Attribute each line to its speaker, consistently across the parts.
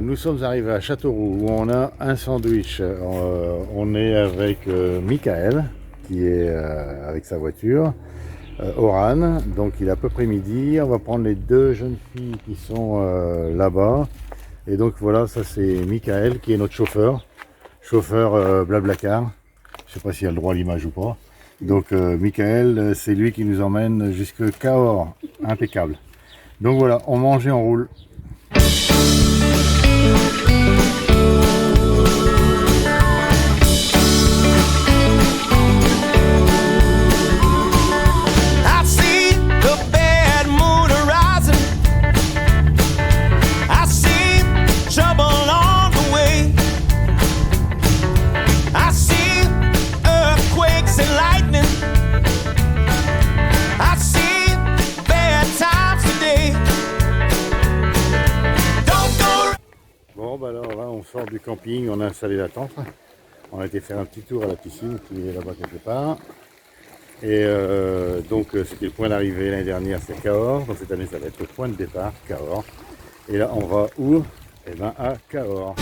Speaker 1: nous sommes arrivés à Châteauroux où on a un sandwich. On est avec Michael qui est avec sa voiture, Oran, donc il est à peu près midi. On va prendre les deux jeunes filles qui sont là-bas. Et donc voilà, ça c'est Michael qui est notre chauffeur Blablacar. Je sais pas s'il a le droit à l'image ou pas. Donc Michael, c'est lui qui nous emmène jusque Cahors, impeccable. Donc voilà, on mange et on roule. Bon bah alors là on sort du camping, on a installé la tente, on a été faire un petit tour à la piscine qui est là-bas quelque part. Et donc c'était le point d'arrivée l'année dernière, c'est Cahors, donc cette année ça va être le point de départ, Cahors. Et là on va où? Eh ben à Cahors.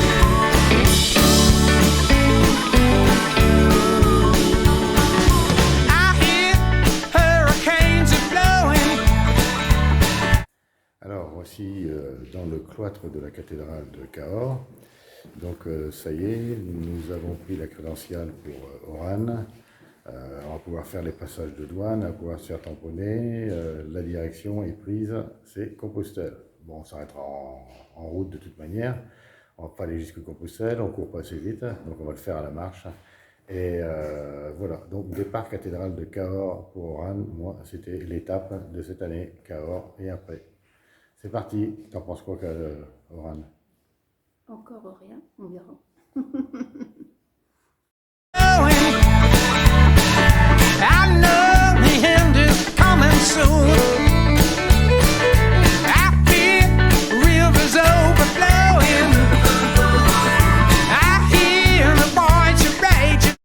Speaker 1: Alors voici dans le cloître de la cathédrale de Cahors. Donc ça y est, nous avons pris la crédentiale pour Oran. On va pouvoir faire les passages de douane, on va pouvoir se faire tamponner. La direction est prise, c'est Compostelle. Bon, on s'arrêtera en route de toute manière. On va pas aller jusqu'à Compostelle, on court pas assez vite, donc on va le faire à la marche. Et voilà, donc départ cathédrale de Cahors pour Oran. Moi, c'était l'étape de cette année, Cahors et après. C'est parti. T'en penses quoi, Oran?
Speaker 2: Encore rien, on verra.
Speaker 3: I know the end is coming soon. I feel rivers overflowing. I hear the voice raging.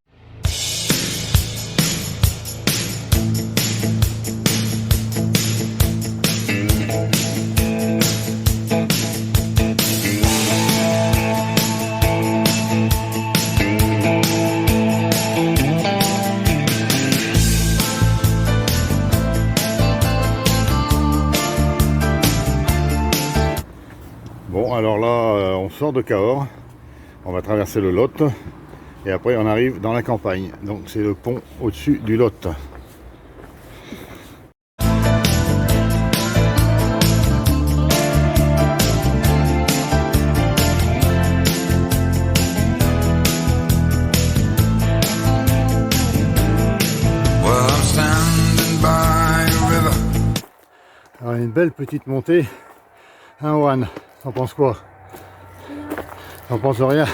Speaker 1: Bon, alors là, on sort de Cahors, on va traverser le Lot, et après on arrive dans la campagne. Donc c'est le pont au-dessus du Lot. Alors une belle petite montée, hein Juan, t'en penses quoi? T'en penses rien?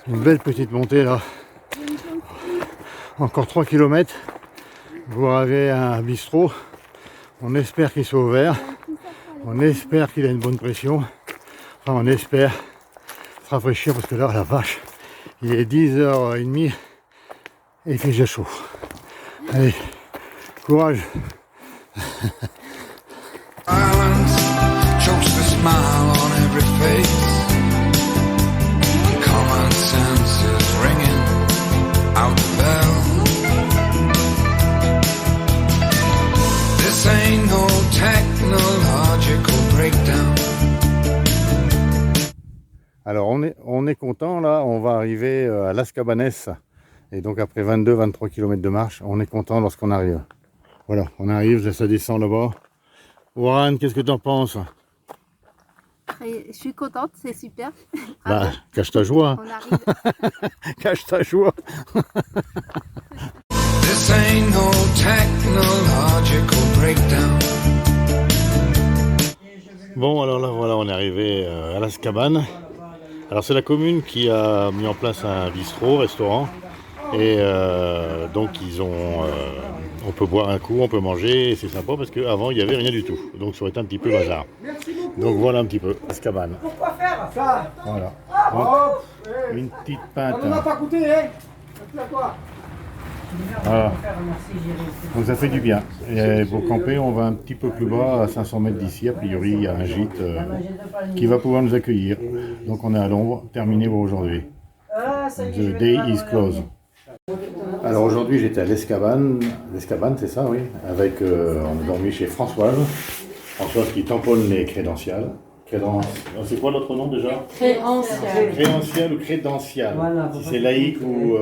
Speaker 1: Une belle petite montée là. Encore 3 km. Vous avez un bistrot. On espère qu'il soit ouvert. On espère qu'il a une bonne pression. Enfin on espère se rafraîchir parce que là la vache, il est 10h30 et il fait déjà chaud. Allez, courage.
Speaker 3: Chokes the smile on every face. Common sense is ringing out the bell. This ain't no technological breakdown.
Speaker 1: Alors on est content là, on va arriver à Las Cabanes. Et donc après 22-23 km de marche, on est content lorsqu'on arrive. Voilà, on arrive, ça descend là-bas. Warren, qu'est-ce que tu en penses?
Speaker 2: Je suis contente, c'est super.
Speaker 1: Bah, cache ta joie.
Speaker 2: On arrive.
Speaker 1: Cache ta joie.
Speaker 3: This ain't no technological breakdown.
Speaker 1: Bon, alors là, voilà, on est arrivé à Las Cabanes. Alors c'est la commune qui a mis en place un bistrot, restaurant. Et donc on peut boire un coup, on peut manger, et c'est sympa parce qu'avant il n'y avait rien du tout. Donc ça aurait été un petit peu bazar. Donc voilà un petit peu, Las Cabanes.
Speaker 4: Pourquoi faire ça?
Speaker 1: Voilà.
Speaker 4: Ah,
Speaker 1: Donc,
Speaker 4: hop,
Speaker 1: une petite pinte.
Speaker 4: on n'en a pas goûté, hein? À quoi?
Speaker 1: Voilà. Donc ça fait du bien. Et pour camper, on va un petit peu plus bas, à 500 mètres d'ici. A priori, il y a un gîte qui va pouvoir nous accueillir. Donc on est à l'ombre, terminé pour aujourd'hui. The day is closed. Alors aujourd'hui, j'étais à l'Escabane, c'est ça, oui. Avec, on a dormi chez Françoise qui tamponne les crédentiales. C'est quoi l'autre nom déjà?
Speaker 4: Crédential.
Speaker 1: Crédential ou crédential, voilà, si c'est laïque ou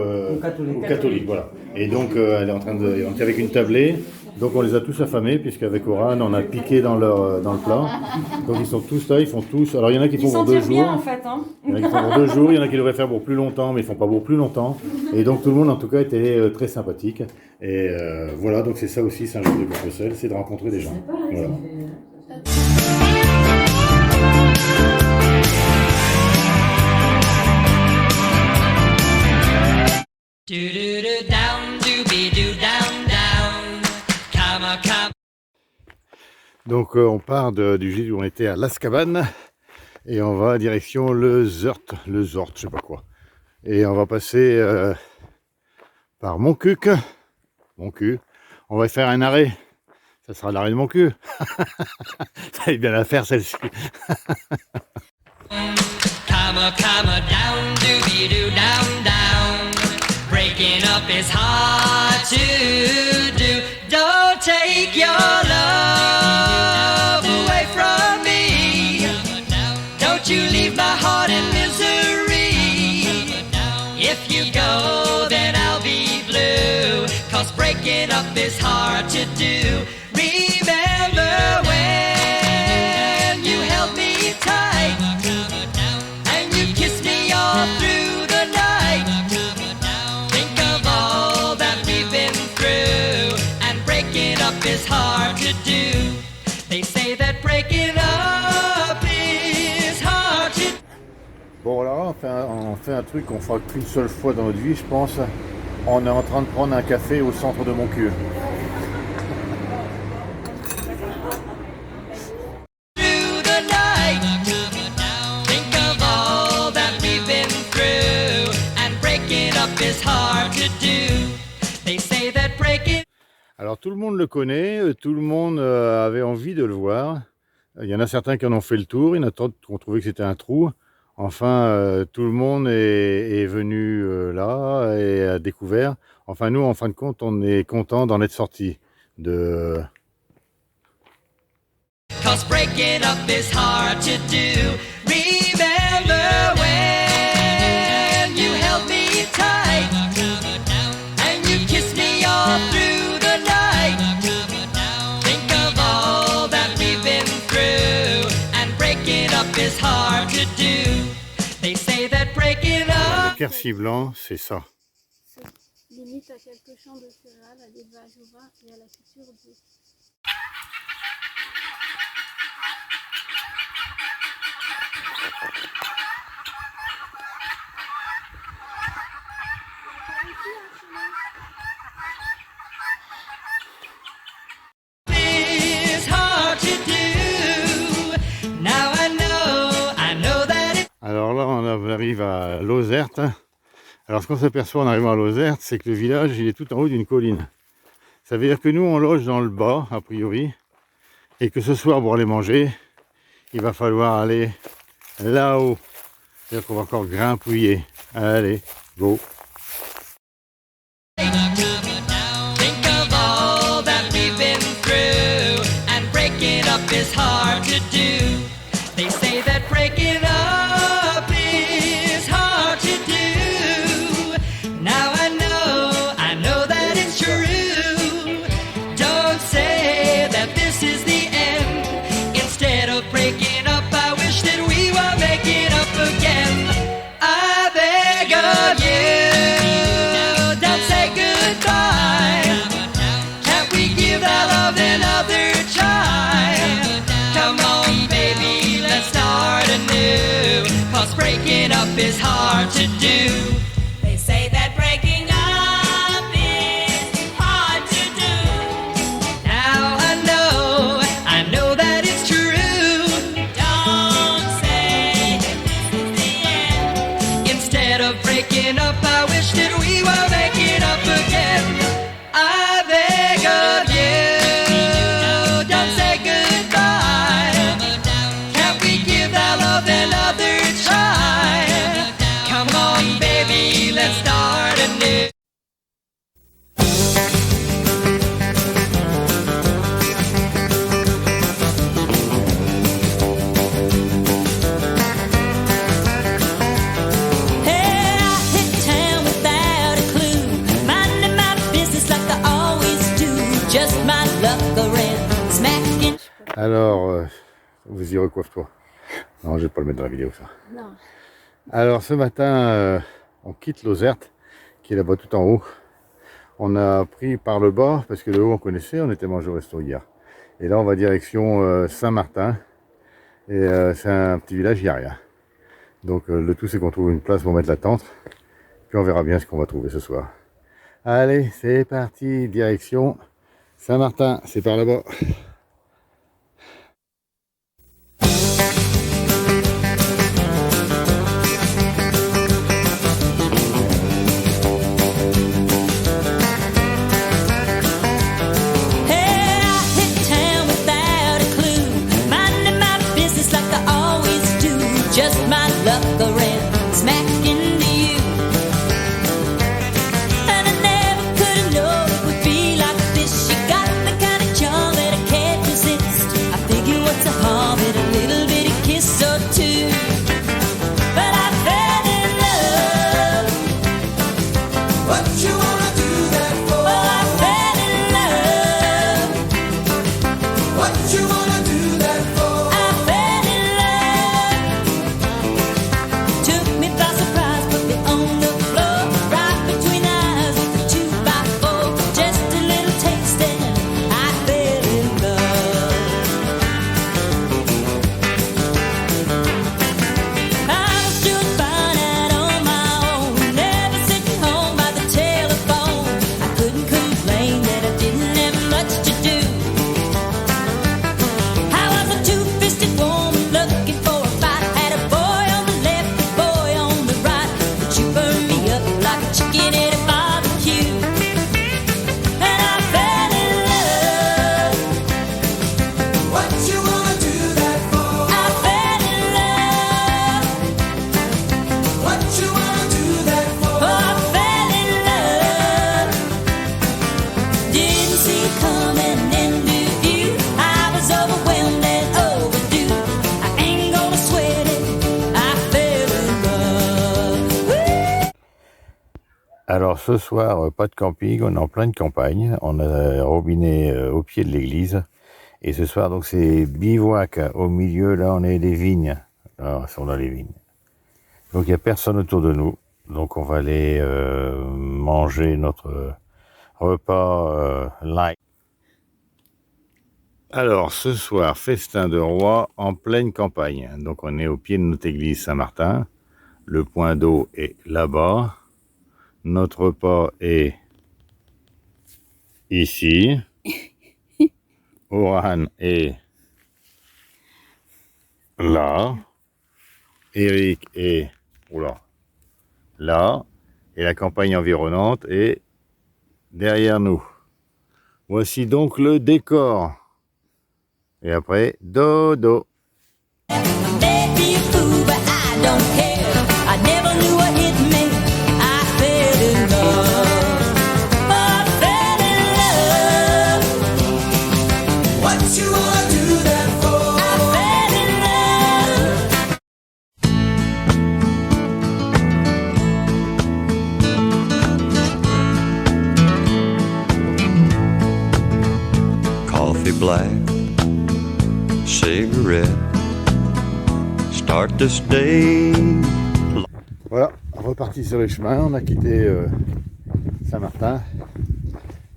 Speaker 1: catholique, voilà. Et donc elle est en train de, on est avec une tablée, donc on les a tous affamés, puisqu'avec Oran on a piqué dans le plat. Donc ils sont tous là, ils font tous, alors il y en a qui font pour 2 jours.
Speaker 4: Bien, en fait, hein.
Speaker 1: Il y en a qui font pour 2 jours, il y en a qui devraient faire pour plus longtemps, mais ils font pas pour plus longtemps. Et donc tout le monde en tout cas était très sympathique. Et voilà, donc c'est ça aussi Saint-Georges-de-Compostelle, c'est de rencontrer des gens. Voilà. Donc on part du gîte où on était à l'Azkaban et on va direction le Zort, je sais pas quoi. Et on va passer par Montcuq. On va faire un arrêt. Ça sera l'arrêt de Montcuq. Ça va bien la faire celle-ci. Breaking up is hard to do. Don't take your love away from me. Don't you leave my heart in misery. If you go, then I'll be blue. 'Cause breaking up is hard to do. Remember when you held me tight and you kissed me all through the night. Think of all that we've been through, and breaking up is hard to do. They say that breaking up is hard to do. Bon, alors on fait un truc qu'on fera qu'une seule fois dans notre vie, je pense. On est en train de prendre un café au centre de Montcuq. Alors tout le monde le connaît, tout le monde avait envie de le voir. Il y en a certains qui en ont fait le tour, il y en a d'autres qui ont trouvé que c'était un trou. Enfin, tout le monde est venu là et a découvert. Enfin nous, en fin de compte, on est content d'en être sortis. De... Breaking up is hard to do. Remember when you held me tight and you kissed me all through the night. Think of all that we've been through, and breaking up is hard to do. They say that breaking up. Le Quercy blanc, c'est ça.
Speaker 2: Limite à quelques champs de céréales, à l'élevage au vin et à la culture du.
Speaker 1: Alors là, on arrive à Lozerte. Alors ce qu'on s'aperçoit en arrivant à Lozerte, c'est que le village il est tout en haut d'une colline. Ça veut dire que nous on loge dans le bas, a priori, et que ce soir pour aller manger, il va falloir aller là-haut. C'est-à-dire qu'on va encore grimpouiller. Allez, go! Is hard to do. They say that breaking up is hard to do. Now I know that it's true. Don't say that this is the end. Instead of breaking up, I wish that we were making up again. I beg of you, don't say goodbye. Can't we give our love another try? Come on.
Speaker 4: my luck around, smacking.
Speaker 1: Alors, vous y recoiffe-toi. Non, je vais pas le mettre dans la vidéo, ça.
Speaker 2: Non.
Speaker 1: Alors, ce matin, on quitte Lozerte, qui est là-bas tout en haut. On a pris par le bas, parce que le haut, on connaissait, on était mangé au resto hier. Et là, on va direction Saint-Martin. Et c'est un petit village, il n'y a rien. Donc, le tout, c'est qu'on trouve une place pour mettre la tente. Puis, on verra bien ce qu'on va trouver ce soir. Allez, c'est parti, direction Saint-Martin, c'est par là-bas.
Speaker 4: Just my luck around, smack into you. And I never could have known it would be like this. You got the kind of charm that I can't resist. I figure what's the harm in a little bitty kiss or two. But I fell in love. What you wanna do that for? Oh, I fell in love. What you wanna do that for? I fell in love. Took me by surprise, put me on the floor, right between the eyes of the 2x4. Just a little taste and I fell in love. I was doing fine out on my own, never sitting home by the telephone. I couldn't complain that I didn't have much to do. I was a two-fisted woman looking for a fight. Had a boy on the left, a boy on the right, but you burned me up like a chicken at a barbecue. And I fell in love. What you wanna do that for? I fell in love. What you wanna do that for? Oh, I fell in love. Didn't see it coming into view. I was overwhelmed and overdue. I ain't gonna sweat it. I fell in love. Woo!
Speaker 1: Alors ce soir, pas de camping, on est en pleine campagne, on a un robinet au pied de l'église, et ce soir donc c'est bivouac au milieu, là on est des vignes, là on est dans les vignes. Donc il n'y a personne autour de nous, donc on va aller manger notre repas light. Alors ce soir, festin de roi en pleine campagne, donc on est au pied de notre église Saint-Martin, le point d'eau est là-bas. Notre repas est ici. Oran est là. Eric est là. Et la campagne environnante est derrière nous. Voici donc le décor. Et après, dodo.
Speaker 4: Maybe a fool, but I don't care. I never knew what hit me. I fell in love. I fell in love. What you wanna do that for? I fell in love.
Speaker 5: Coffee black, cigarette, start this day.
Speaker 1: Voilà, reparti sur les chemins, on a quitté Saint-Martin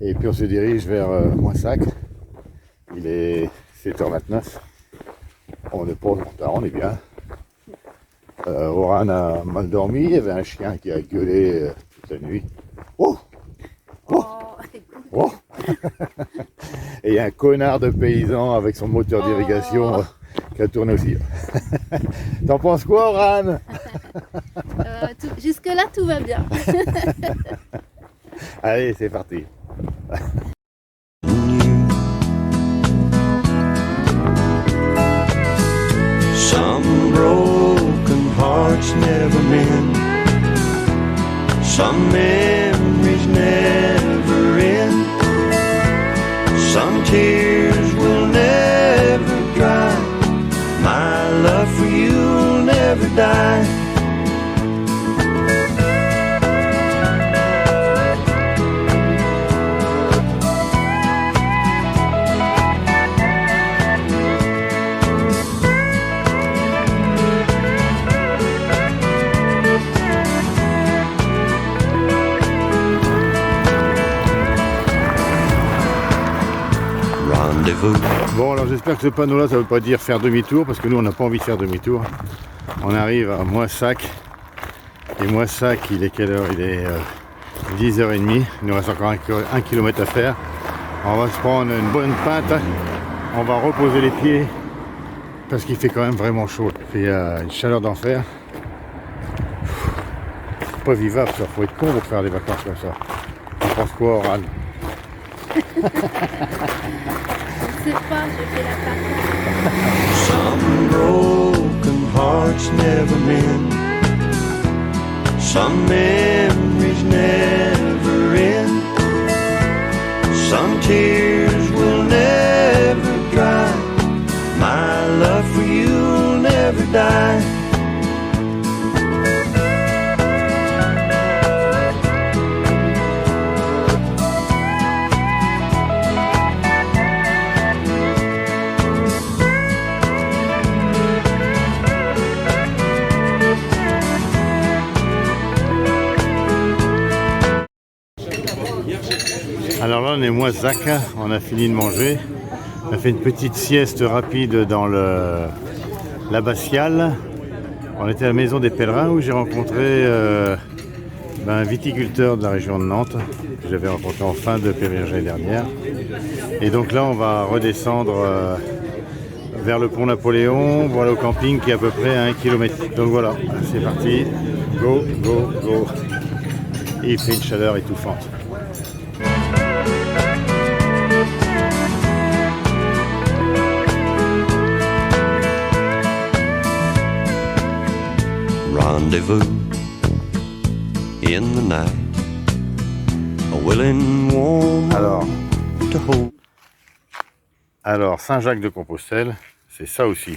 Speaker 1: et puis on se dirige vers Moissac. Il est 7h29, on n'est pas en retard, on est bien. Oran a mal dormi, il y avait un chien qui a gueulé toute la nuit. Oh, oh, oh. Et il y a un connard de paysan avec son moteur d'irrigation qui a tourné aussi. T'en penses quoi, Oran?
Speaker 2: Jusque-là, tout va bien.
Speaker 1: Allez, c'est parti.
Speaker 5: Some broken hearts never mend. Some memories never end. Some tears will never dry. My love for you will never die. Rendezvous.
Speaker 1: Bon, alors j'espère que ce panneau-là, ça ne veut pas dire faire demi-tour, parce que nous, on n'a pas envie de faire demi-tour. On arrive à Moissac. Et Moissac, il est quelle heure? Il est 10h30. Il nous reste encore 1 km à faire. On va se prendre une bonne pinte. On va reposer les pieds, parce qu'il fait quand même vraiment chaud. Il fait une chaleur d'enfer. Pas vivable, ça. Faut être con pour faire des vacances comme ça. Tu penses quoi, Oran?
Speaker 2: Je sais pas, je fais la partie.
Speaker 5: Some broken hearts never mend. Some memories never end. Some tears will never dry. My love for you will never die.
Speaker 1: Alors là, on est Moissac, on a fini de manger. On a fait une petite sieste rapide dans l'abbatiale. On était à la maison des pèlerins où j'ai rencontré un viticulteur de la région de Nantes que j'avais rencontré en fin de pèlerinage l'année dernière. Et donc là, on va redescendre vers le pont Napoléon, voilà au camping qui est à peu près à 1 km. Donc voilà, c'est parti. Go, go, go. Et il fait une chaleur étouffante.
Speaker 5: Rendezvous in the night, a willing woman to hold.
Speaker 1: Alors Saint-Jacques-de-Compostelle, c'est ça aussi.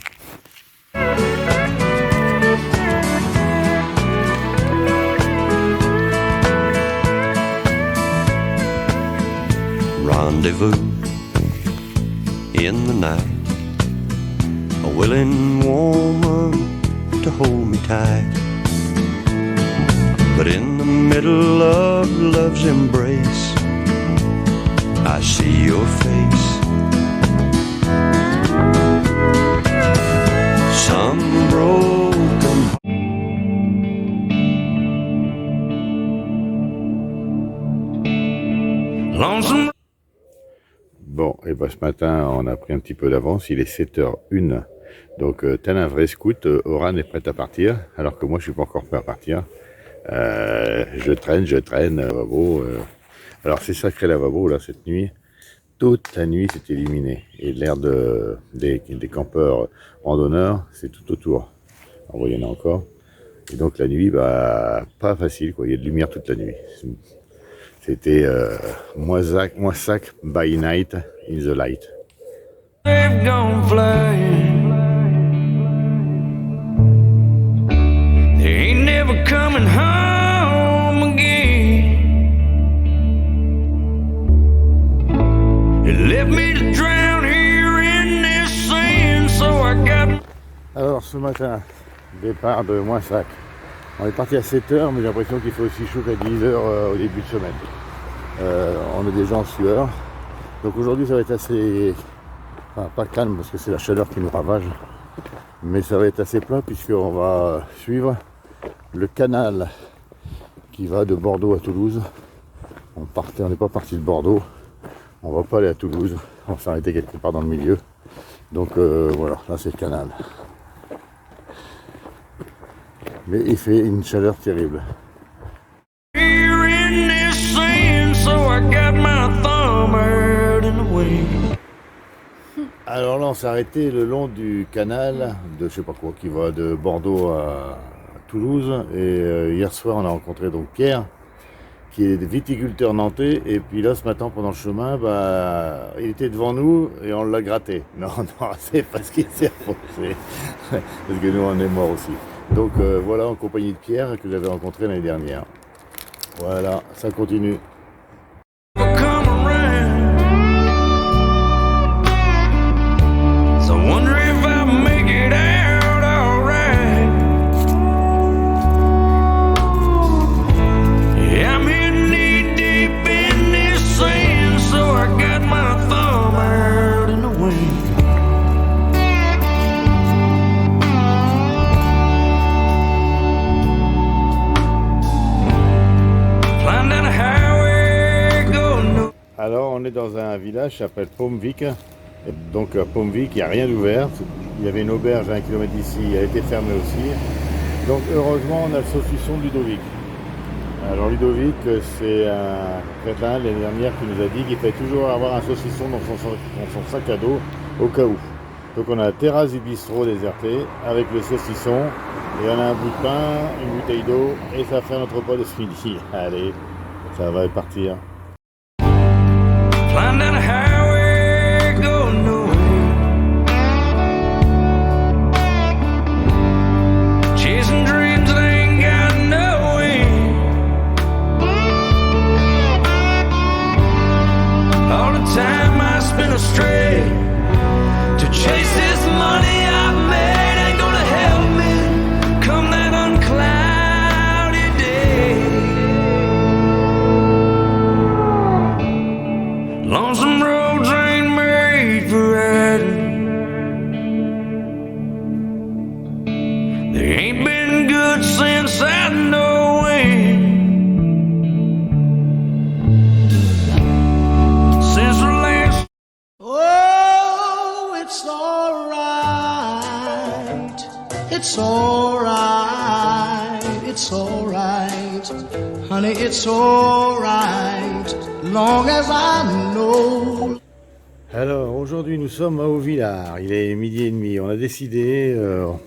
Speaker 5: Rendezvous in the night, a willing woman to hold me tight. But in the middle of love's embrace, I see your face. Some broken. Lonesome.
Speaker 1: Bon, et ben ce matin, on a pris un petit peu d'avance, il est 7h01. Donc, tel un vrai scout, Oran est prêt à partir, alors que moi, je suis pas encore prêt à partir. Je traîne, lavabo. Alors, c'est sacré lavabo, là, cette nuit. Toute la nuit, c'est illuminé. Et l'air des campeurs randonneurs, c'est tout autour. Alors, il y en a encore. Et donc, la nuit, bah, pas facile, quoi. Il y a de lumière toute la nuit. C'était Moissac by night in the light.
Speaker 3: They've gone flying. They ain't never coming home again. It left me to drown here in this sand, so I got.
Speaker 1: Alors ce matin, départ de Moissac. On est parti à 7h, mais j'ai l'impression qu'il fait aussi chaud qu'à 10h au début de semaine. On est déjà en sueur. Donc aujourd'hui ça va être assez, enfin, pas calme parce que c'est la chaleur qui nous ravage, mais ça va être assez plat puisqu'on va suivre le canal qui va de Bordeaux à Toulouse. On n'est pas parti de Bordeaux, on va pas aller à Toulouse, on va s'arrêter quelque part dans le milieu. Donc voilà, là c'est le canal. Mais il fait une chaleur terrible.
Speaker 3: Here in this sand, so I got my thumb out in the way.
Speaker 1: Alors là on s'est arrêté le long du canal de je sais pas quoi qui va de Bordeaux à Toulouse et hier soir on a rencontré donc Pierre qui est viticulteur nantais et puis là ce matin pendant le chemin bah il était devant nous et on l'a gratté. Non c'est parce qu'il s'est reposé parce que nous on est morts aussi. Donc voilà en compagnie de Pierre que j'avais rencontré l'année dernière. Voilà, ça continue.
Speaker 3: Come around. So I wonder if I make it out alright. Yeah, I'm in knee deep in this sand, so I got my thumb out
Speaker 1: village s'appelle Pomvik. Et donc à Pomvik, il n'y a rien d'ouvert. Il y avait une auberge à 1 km d'ici, elle a été fermée aussi. Donc heureusement, on a le saucisson de Ludovic. Alors Ludovic, c'est un crétin l'année dernière qui nous a dit qu'il fallait toujours avoir un saucisson dans son sac à dos au cas où. Donc on a la terrasse du bistrot désertée avec le saucisson et on a un bout de pain, une bouteille d'eau et ça fait notre repas de ce midi. Allez, ça va partir.
Speaker 3: Flying down the highway, going nowhere. Chasing dreams that ain't got no end. All the time I spend astray to chase this money I've made ain't gonna help me come that uncloudy day. Lonesome roads ain't made for riding. They ain't been good since I know when. Since the last.
Speaker 6: Oh, it's alright. It's alright. It's alright. Honey, it's alright. Long as I know.
Speaker 1: Alors aujourd'hui nous sommes à Haut-Villard, il est 12h30. On a décidé,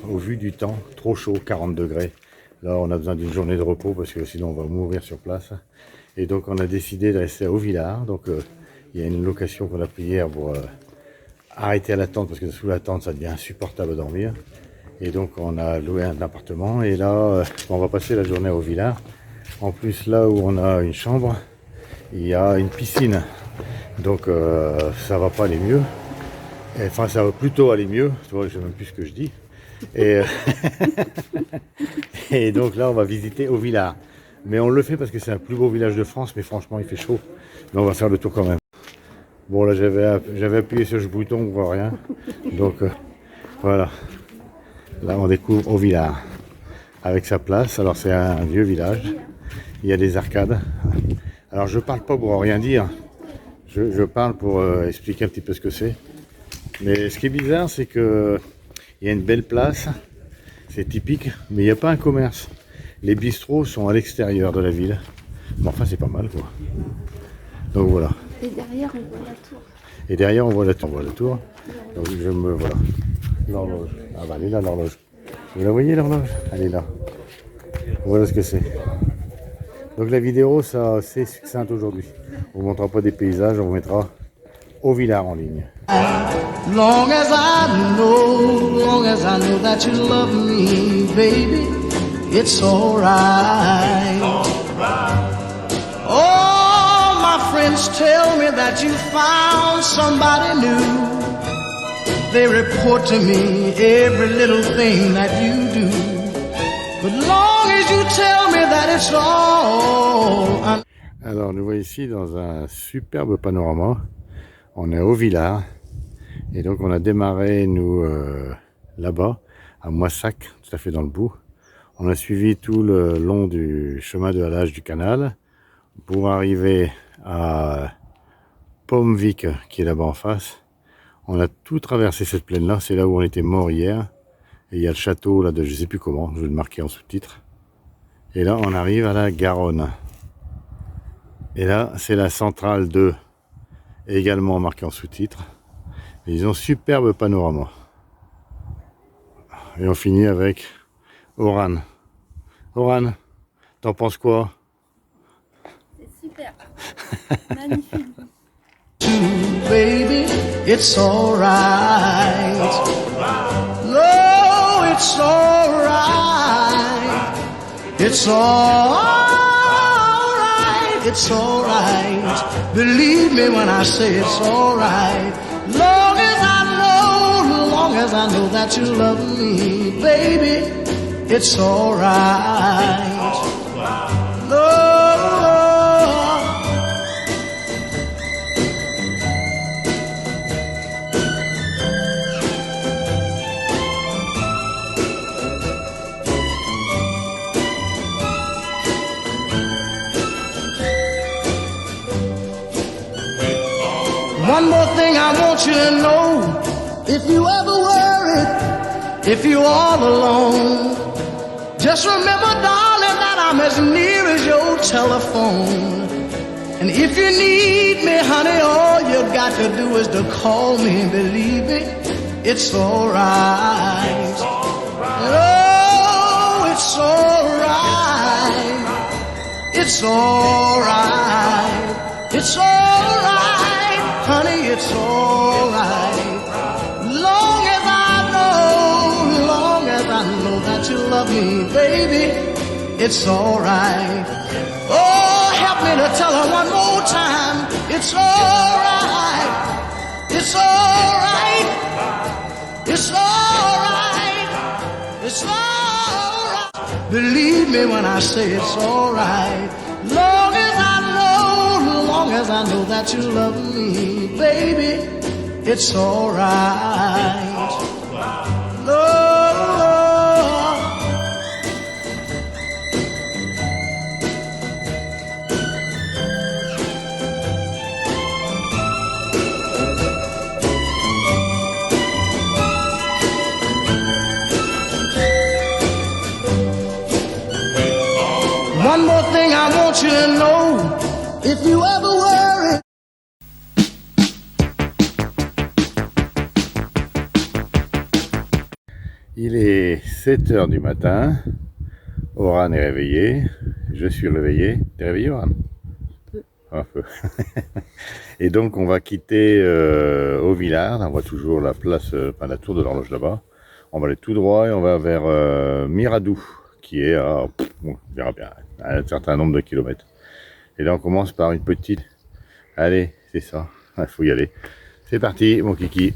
Speaker 1: au vu du temps, trop chaud, 40 degrés. Là on a besoin d'une journée de repos parce que sinon on va mourir sur place. Et donc on a décidé de rester à Haut-Villard. Donc il y a une location qu'on a pris hier pour arrêter à la tente parce que sous la tente ça devient insupportable à dormir. Et donc on a loué un appartement et là on va passer la journée à Haut-Villard. En plus là où on a une chambre, il y a une piscine. Donc ça va pas aller mieux. Enfin ça va plutôt aller mieux. Tu vois, je sais même plus ce que je dis. Et, et donc là on va visiter Haut-Villard. Mais on le fait parce que c'est un plus beau village de France, mais franchement il fait chaud. Mais on va faire le tour quand même. Bon là j'avais appuyé sur ce bouton, on voit rien. Donc voilà. Là on découvre Haut-Villard. Avec sa place. Alors c'est un vieux village. Il y a des arcades. Alors je parle pas pour rien dire. Je parle pour expliquer un petit peu ce que c'est. Mais ce qui est bizarre, c'est que il y a une belle place, c'est typique, mais il n'y a pas un commerce. Les bistrots sont à l'extérieur de la ville. Mais enfin, c'est pas mal, quoi. Donc voilà.
Speaker 2: Et derrière, on voit la tour.
Speaker 1: Et derrière, on voit la tour. Donc je me voilà. L'horloge. Ah bah elle est là, l'horloge. Vous la voyez, l'horloge? Elle est là. Voilà ce que c'est. Donc la vidéo, ça c'est succinct aujourd'hui. On ne montrera pas des paysages, on vous mettra Haut-Villard en ligne.
Speaker 6: Long as I know that you love me, baby, it's alright. Oh, my friends tell me that you found somebody new. They report to me every little thing that you do. But long as you tell me that it's all.
Speaker 1: Alors nous voyons ici dans un superbe panorama. On est au Haut-Villard. Et donc on a démarré nous là-bas, à Moissac, tout à fait dans le bout. On a suivi tout le long du chemin de halage du canal pour arriver à Pomvik qui est là-bas en face. On a tout traversé cette plaine-là, c'est là où on était mort hier. Et il y a le château là de je sais plus comment, je vais le marquer en sous-titre. Et là on arrive à la Garonne. Et là c'est la centrale 2, également marquée en sous-titre. Ils ont superbe panorama. Et on finit avec Oran. Oran, t'en penses quoi?
Speaker 2: C'est super. Magnifique.
Speaker 6: Baby, it's alright. No, it's alright. It's alright. It's alright. Believe me when I say it's alright. Long as I know that you love me, baby, it's alright. One more thing I want you to know. If you ever worry, if you're all alone, just remember, darling, that I'm as near as your telephone. And if you need me, honey, all you got to do is to call me. Believe me, it's alright. Oh, it's alright. It's alright. It's alright, honey, it's alright. Long as I know that you love me, baby, it's alright. Oh, help me to tell her one more time. It's alright. It's alright. It's alright. It's alright. Believe me when I say it's alright. Long as I know that you love me, baby, it's alright. Lord. One more thing I want you to know. If you ever worry.
Speaker 1: Il est 7h du matin, Oran est réveillé, je suis réveillé. T'es réveillé, Oran? Un peu. Et donc on va quitter au village, on voit toujours la place, la tour de l'horloge là-bas. On va aller tout droit et on va vers Miradou, qui est à, on verra bien, à un certain nombre de kilomètres. Et là on commence par une petite... Allez, c'est ça, il faut y aller. C'est parti, mon kiki.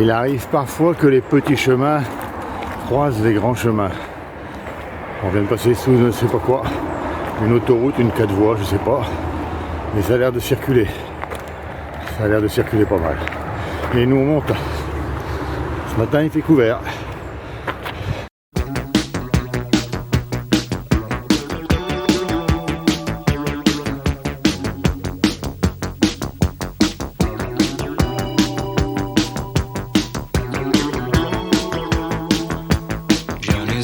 Speaker 1: Il arrive parfois que les petits chemins croisent les grands chemins. On vient de passer sous je ne sais pas quoi, une autoroute, une 4 voies, je sais pas. Mais ça a l'air de circuler. Ça a l'air de circuler pas mal. Et nous on monte. Ce matin il fait couvert.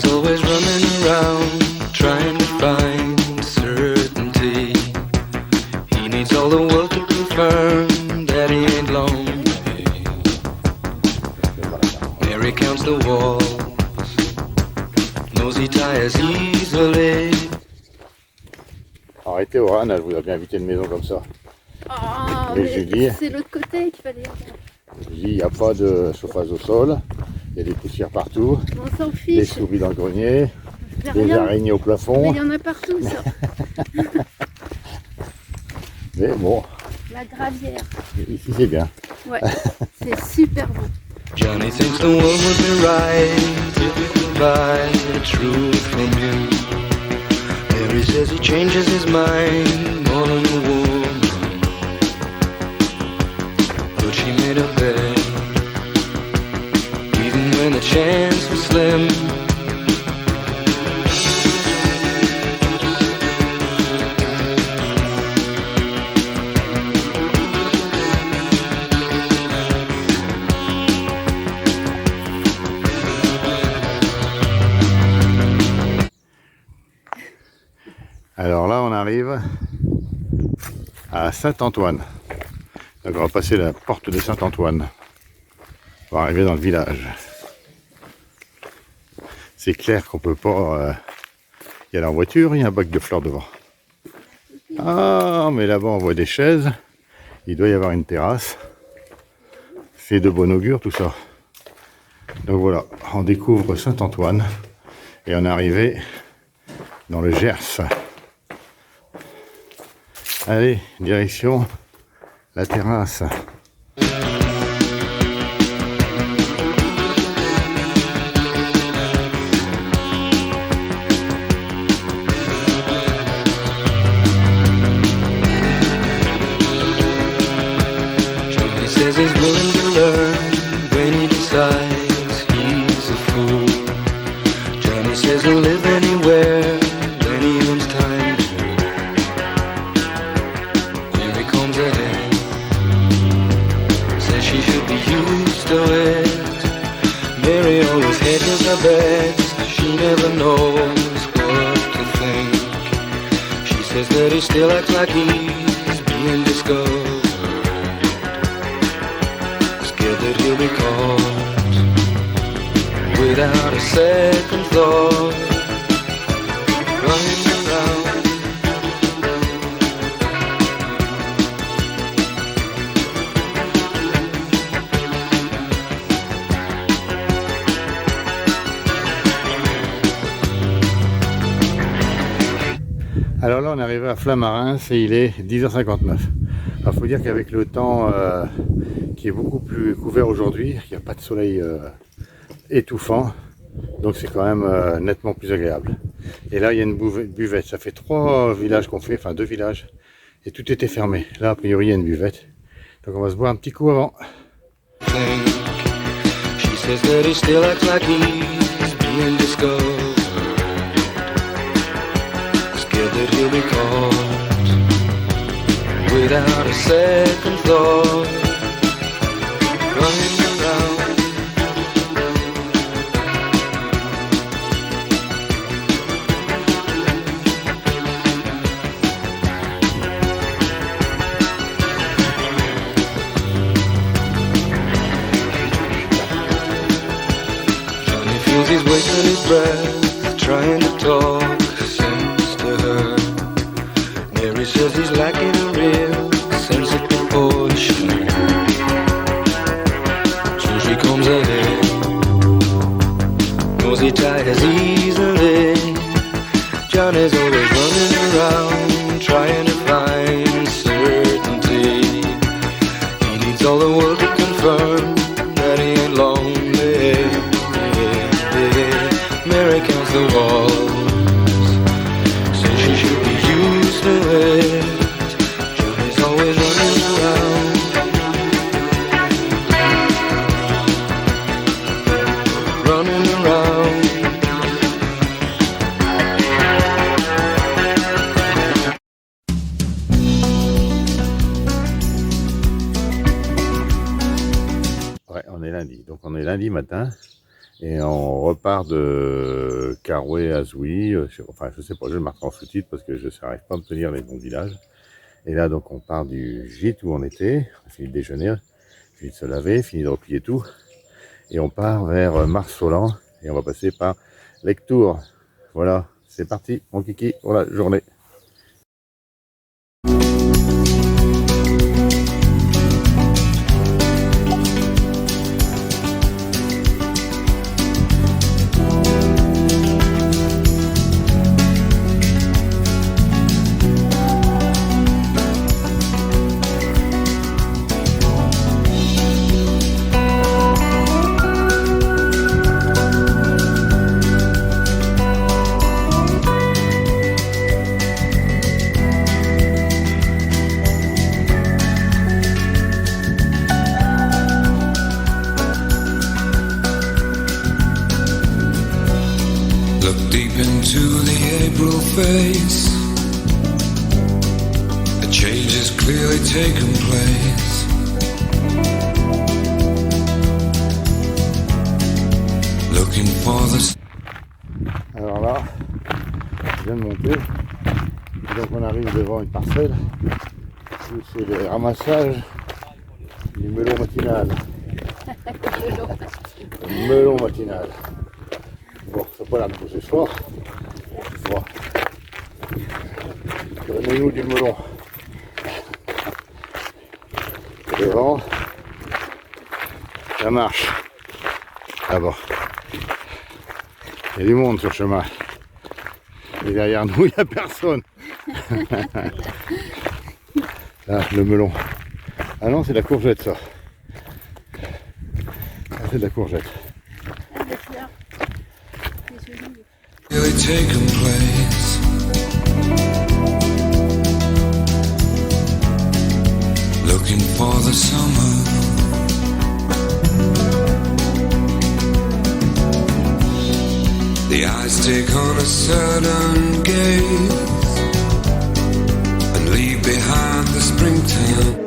Speaker 3: Always running around, trying to find certainty. He needs all the world to confirm that he ain't lonely. Mary counts the walls, knows he tires easily.
Speaker 1: Arrêtez Oran, je vous ai bien invité une maison comme ça.
Speaker 2: Oh,
Speaker 1: Mais je dis,
Speaker 2: c'est l'autre côté qu'il fallait.
Speaker 1: je dis, il n'y a pas de chauffage au sol, il y a des poussières partout,
Speaker 2: On s'en
Speaker 1: des
Speaker 2: fiche.
Speaker 1: souris dans le grenier,
Speaker 2: C'est
Speaker 1: des
Speaker 2: rien.
Speaker 1: araignées au
Speaker 2: Mais
Speaker 1: plafond.
Speaker 2: il y en a partout, ça.
Speaker 1: Mais bon,
Speaker 2: La gravière.
Speaker 1: ici c'est bien.
Speaker 2: Ouais, c'est super beau.
Speaker 3: Johnny thinks the world would be right if we could buy the truth from him. Mary says he changes his mind more than a woman, but she made a bet, even when the chance was slim.
Speaker 1: Alors là on arrive à Saint-Antoine. Donc on va passer la porte de Saint-Antoine. On va arriver dans le village. C'est clair qu'on peut pas y aller en voiture, il y a un bac de fleurs devant. Ah mais là-bas on voit des chaises. Il doit y avoir une terrasse. C'est de bon augure tout ça. Donc voilà, on découvre Saint-Antoine et on est arrivé dans le Gers. Allez, direction la terrasse.
Speaker 3: He says he's willing to learn when he decides he's a fool. Johnny says he'll live anywhere when he owns time to. he still acts like he's being discovered. Scared that he'll be caught without a second thought. Running around.
Speaker 1: Alors là, on est arrivé à Flamarins et il est 10h59. Il faut dire qu'avec le temps qui est beaucoup plus couvert aujourd'hui, il n'y a pas de soleil étouffant, donc c'est quand même nettement plus agréable. Et là, il y a une buvette. Ça fait 3 villages qu'on fait, enfin 2 villages, et tout était fermé. Là, a priori, il y a une buvette. Donc on va se boire un petit coup avant.
Speaker 3: She says that he still acts like he's being discovered. That he'll be caught without a second thought. Running around. Johnny feels he's wasting his breath trying to talk. Mary says he's lacking a real sense of proportion. So she comes ahead, knows he tires easily. Johnny's always running around, trying to find certainty. He needs all the world to confirm that he ain't lonely. Mary counts the walls, says she should be used to it. Johnny's always running around. Running around.
Speaker 1: Ouais, on est lundi. Donc on est lundi matin. Et on repart de Carouet à Zouy, enfin je sais pas, je le marque en sous-titre parce que je n'arrive pas à me tenir les bons villages. Et là donc on part du gîte où on était, on a fini de déjeuner, fini de se laver, fini de replier tout. Et on part vers Marsolan et on va passer par Lectour. Voilà, c'est parti mon kiki pour la journée.
Speaker 3: Look deep into the April face. A change has clearly taken place. Looking for the...
Speaker 1: Alors là, je viens de monter. Donc on arrive devant une parcelle où c'est le ramassage du melon matinal. Le melon matinal. Bon, ça n'a pas l'air de pousser fort. Bon. Donnez-nous du melon. Devant, ça marche. D'abord. Il y a du monde sur le chemin. Et derrière nous, il n'y a personne. Là, le melon. Ah non, c'est de la courgette, ça. Ah, c'est de la courgette.
Speaker 2: Ah, des fleurs. Des olives.
Speaker 3: Really taken place. Looking for the summer. The eyes take on a certain gaze and leave behind the springtime.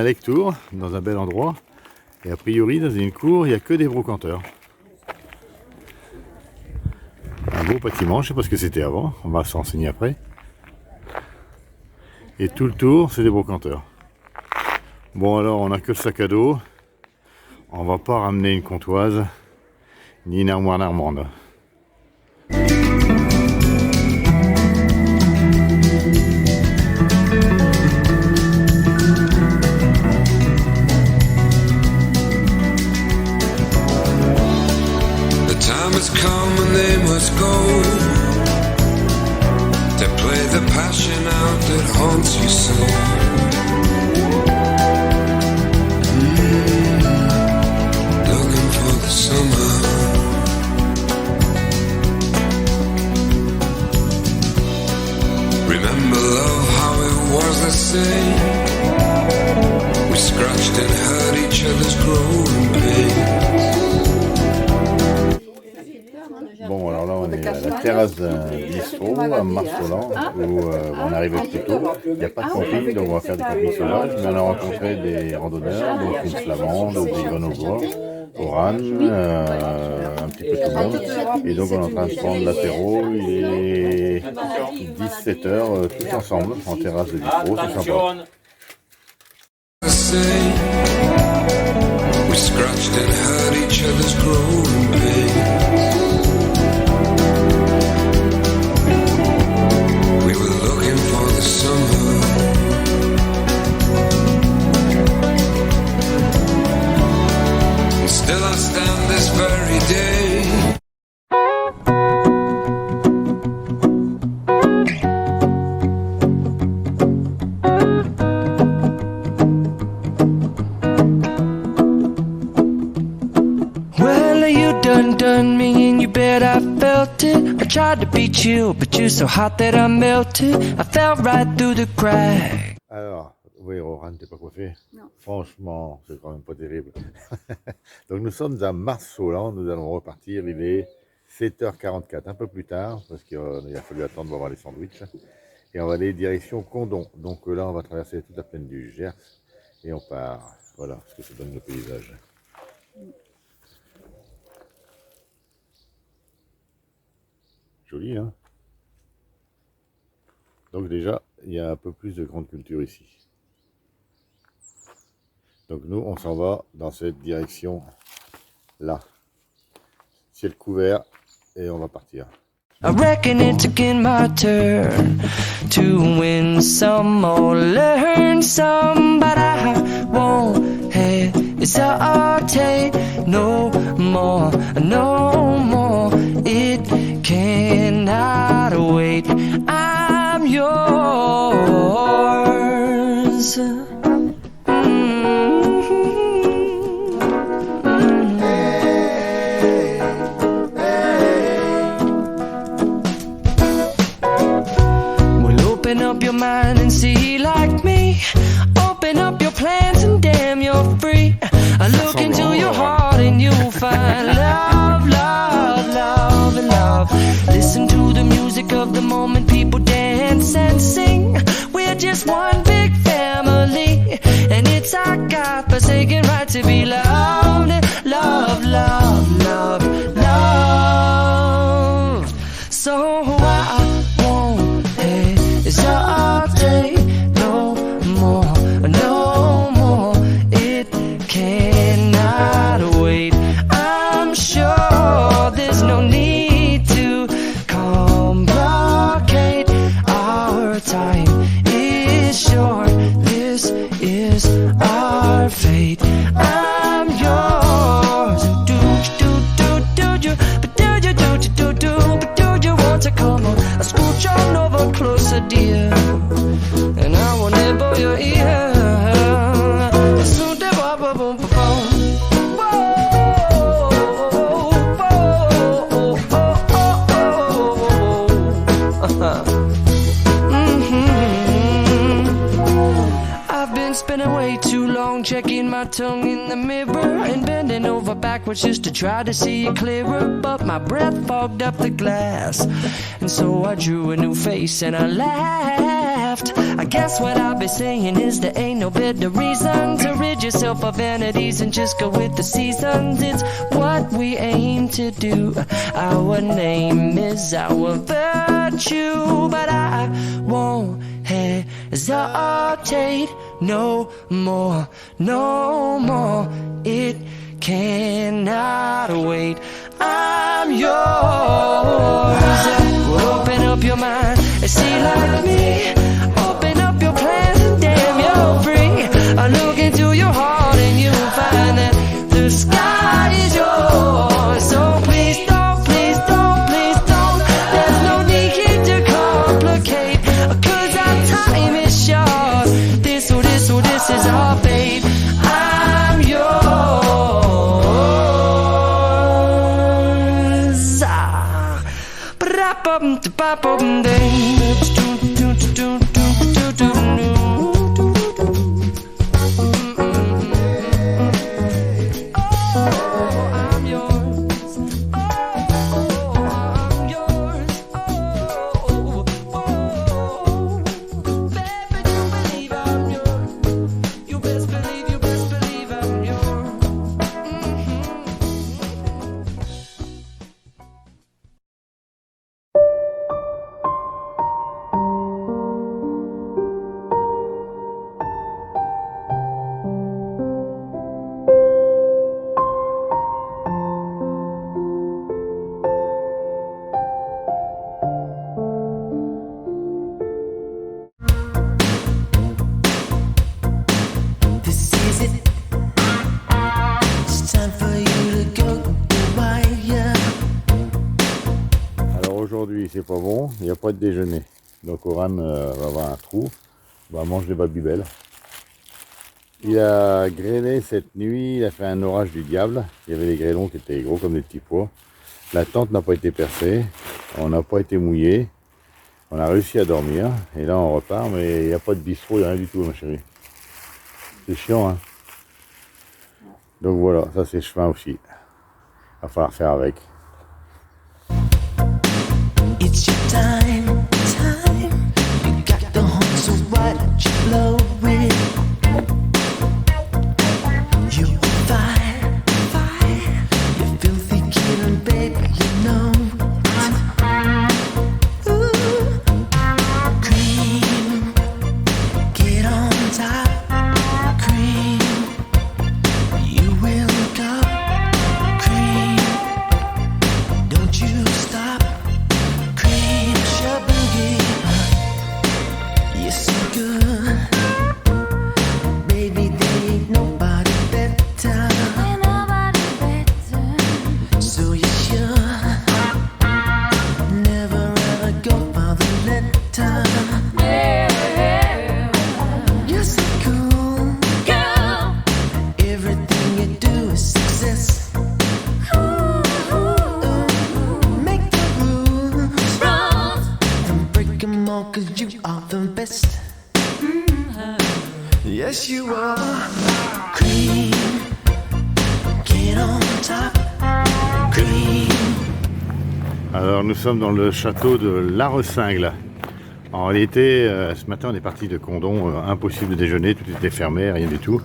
Speaker 1: Lectoure, dans un bel endroit. Et a priori, dans une cour, il n'y a que des brocanteurs. Un beau bâtiment, je ne sais pas ce que c'était avant, on va s'en renseigner après. Et tout le tour, c'est des brocanteurs. Bon alors, on n'a que le sac à dos. On va pas ramener une comptoise, ni une armoire normande.
Speaker 3: Has come and they must go to play the passion out that haunts you so. Looking for the summer. Remember love, how it was the same. We scratched and hurt each other's growing pains.
Speaker 1: Bon, alors là, on est à la terrasse d'un bistrot à Marsolan, où on arrive plus tôt. Il n'y a pas de camping, donc on va faire du camping sauvage, mais on a rencontré des randonneurs, donc une flamande, des grenoblois, Oran, un petit peu tout le monde. Et donc on est en train de prendre l'apéro, il est 17h, tous ensemble, en terrasse de bistrot, c'est sympa.
Speaker 3: We scratched and hurt each other's growing pains. We were looking for the summer. And still I stand this very day.
Speaker 7: Done me and you bet I felt it. I tried to be chill, but you're so hot that I melted. I fell right through the crack.
Speaker 1: Alors, oui, Oran, t'es pas coiffé?
Speaker 2: Non.
Speaker 1: Franchement, c'est quand même pas terrible. Donc nous sommes à Marsolan, nous allons repartir, il est 7h44, un peu plus tard, parce qu'il a fallu attendre pour avoir les sandwichs. Et on va aller direction Condom. Donc là, on va traverser toute la plaine du Gers et on part. Voilà ce que ça donne le paysage. Joli, hein? Donc déjà, il y a un peu plus de grande culture ici. Donc nous, on s'en va dans cette direction-là. Ciel couvert, et on va partir.
Speaker 7: I reckon it's again my turn to win some or learn some, but I won't hesitate no more, no more. It cannot wait. I'm yours. Open up your mind and see like me. Open up your plans and damn, you're free. I look into your heart and you'll find love, love, love, and love. Listen to the music of the moment, people dance and sing. We're just one big family, and it's our God-forsaken right to be loved, love, love, love, love. So I won't hesitate no more, no more. It cannot wait. I'm sure there's no need to complicate. Our time is short. This is our fate. I'm yours. Do you, but do you, but do you want to come on? I scooch on over closer, dear, and I will nibble your ear. Soon the boom boom boom. I've been spending way too long checking my tongue in the mirror and bending over backwards just to try to see it clearer, but my breath fogged up the glass, and so I drew a new face and I laughed. laughed. I guess what I'll be saying is there ain't no better reason to rid yourself of vanities and just go with the seasons. It's what we aim to do. Our name is our virtue, but I won't hesitate no more, no more. It cannot wait. I'm yours. Well, open up your mind and see like me. Open up your plans and damn, you're free. I look into your heart and you'll find that the sky is yours. So please don't, please don't, please don't. There's no need to complicate, 'cause our time is short. This is our fate. I'm yours. I'm yours. I'm yours. Baby, you believe I'm yours. You best believe I'm yours.
Speaker 6: This is it. It's time for you to go wire.
Speaker 1: Alors aujourd'hui, c'est pas bon, il n'y a pas de déjeuner. Donc Oran va avoir un trou, va manger des babybel. Il a grêlé cette nuit, il a fait un orage du diable. Il y avait des grêlons qui étaient gros comme des petits pois. La tente n'a pas été percée, on n'a pas été mouillé. On a réussi à dormir, et là on repart, mais il n'y a pas de bistrot, il n'y a rien du tout, ma chérie. C'est chiant, hein. Donc voilà, ça c'est chemin aussi. Il va falloir faire avec.
Speaker 6: It's your time, time. You got the horn, so why don't you blow it? You on fire, fire. You filthy killer, baby, you know. Ooh, cream, get on top, cream. You will go, cream. Don't you stop. Cream, boogie, you're so good, baby. There ain't nobody better. So you should never ever go for the letter. You're so cool, girl. Everything you do is success. Make the rules. Don't break them all, 'cause you are the best. Yes, you are. Cream, get on top. Cream.
Speaker 1: Alors nous sommes dans le château de La Ressingle. En réalité, ce matin on est parti de Condon, impossible de déjeuner, tout était fermé, rien du tout.